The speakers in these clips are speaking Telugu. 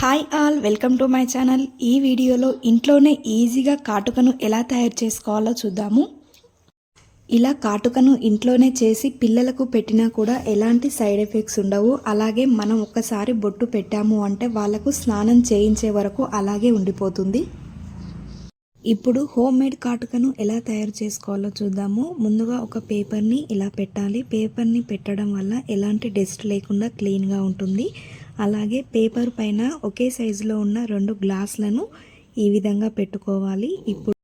Hi all, welcome to my channel. ఈ వీడియోలో ఇంట్లోనే ఈజీగా కాటుకను ఎలా తయారు చేసుకోవాలో చూద్దాము. ఇలా కాటుకను ఇంట్లోనే చేసి పిల్లలకు పెట్టినా కూడా ఎలాంటి సైడ్ ఎఫెక్ట్స్ ఉండవు. అలాగే మనం ఒక్కసారి బొట్టు పెట్టాము అంటే వాళ్ళకు స్నానం చేయించే వరకు అలాగే ఉండిపోతుంది. ఇప్పుడు హోమ్ మేడ్ కాటుకను ఎలా తయారు చేసుకోవాలో చూద్దాము. ముందుగా ఒక పేపర్ని ఇలా పెట్టాలి. పేపర్ని పెట్టడం వల్ల ఎలాంటి డస్ట్ లేకుండా క్లీన్గా ఉంటుంది. అలాగే పేపర్ పైన ఒకే సైజులో ఉన్న 2 గ్లాసులను ఈ విధంగా పెట్టుకోవాలి. ఇప్పుడు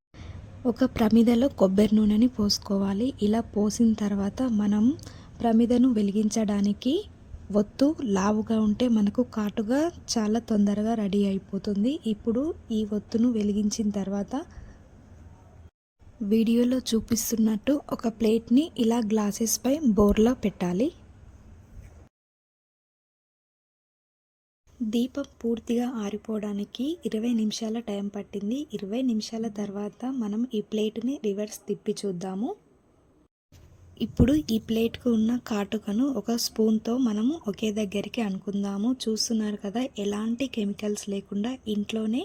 ఒక ప్రమిదలో కొబ్బరి నూనెని పోసుకోవాలి. ఇలా పోసిన తర్వాత మనం ప్రమిదను వెలిగించడానికి ఒత్తు లావుగా ఉంటే మనకు కాటుగా చాలా తొందరగా రెడీ అయిపోతుంది. ఇప్పుడు ఈ ఒత్తును వెలిగించిన తర్వాత వీడియోలో చూపిస్తున్నట్టు ఒక ప్లేట్ని ఇలా గ్లాసెస్ పై బోర్లా పెట్టాలి. దీపం పూర్తిగా ఆరిపోవడానికి 20 నిమిషాల టైం పట్టింది. 20 నిమిషాల తర్వాత మనం ఈ ప్లేట్ని రివర్స్ తిప్పి చూద్దాము. ఇప్పుడు ఈ ప్లేట్కు ఉన్న కాటుకను ఒక స్పూన్తో మనము ఒకే దగ్గరికి అనుకుందాము. చూస్తున్నారు కదా, ఎలాంటి కెమికల్స్ లేకుండా ఇంట్లోనే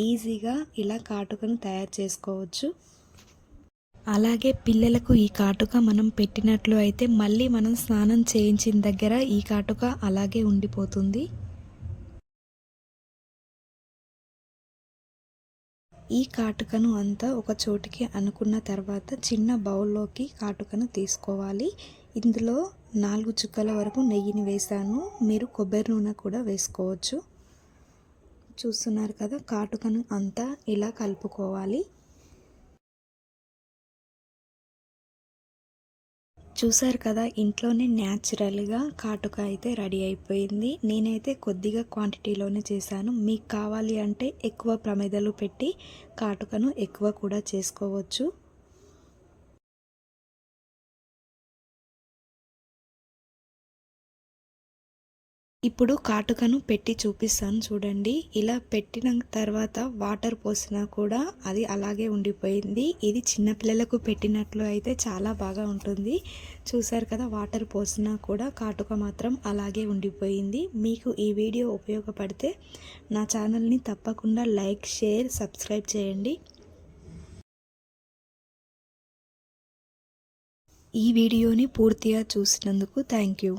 ఈజీగా ఇలా కాటుకను తయారు చేసుకోవచ్చు. అలాగే పిల్లలకు ఈ కాటుక మనం పెట్టినట్లు అయితే మళ్ళీ మనం స్నానం చేయించిన దగ్గర ఈ కాటుక అలాగే ఉండిపోతుంది. ఈ కాటుకను అంతా ఒక చోటికి అనుకున్న తర్వాత చిన్న బౌల్లోకి కాటుకను తీసుకోవాలి. ఇందులో 4 చుక్కల వరకు నెయ్యిని వేసాను. మీరు కొబ్బరి నూనె కూడా వేసుకోవచ్చు. చూస్తున్నారు కదా, కాటుకను అంతా ఇలా కలుపుకోవాలి. చూసారు కదా, ఇంట్లోనే న్యాచురల్గా కాటుక అయితే రెడీ అయిపోయింది. నేనైతే కొద్దిగా క్వాంటిటీలోనే చేశాను. మీకు కావాలి అంటే ఎక్కువ ప్రమిదలు పెట్టి కాటుకను ఎక్కువ కూడా చేసుకోవచ్చు. ఇప్పుడు కాటుకను పెట్టి చూపిస్తాను చూడండి. ఇలా పెట్టిన తర్వాత వాటర్ పోసినా కూడా అది అలాగే ఉండిపోయింది. ఇది చిన్నపిల్లలకు పెట్టినట్లు అయితే చాలా బాగా ఉంటుంది. చూసారు కదా, వాటర్ పోసినా కూడా కాటుక మాత్రం అలాగే ఉండిపోయింది. మీకు ఈ వీడియో ఉపయోగపడితే నా ఛానల్ని తప్పకుండా లైక్, షేర్, సబ్స్క్రైబ్ చేయండి. ఈ వీడియోని పూర్తిగా చూసినందుకు థ్యాంక్ యూ.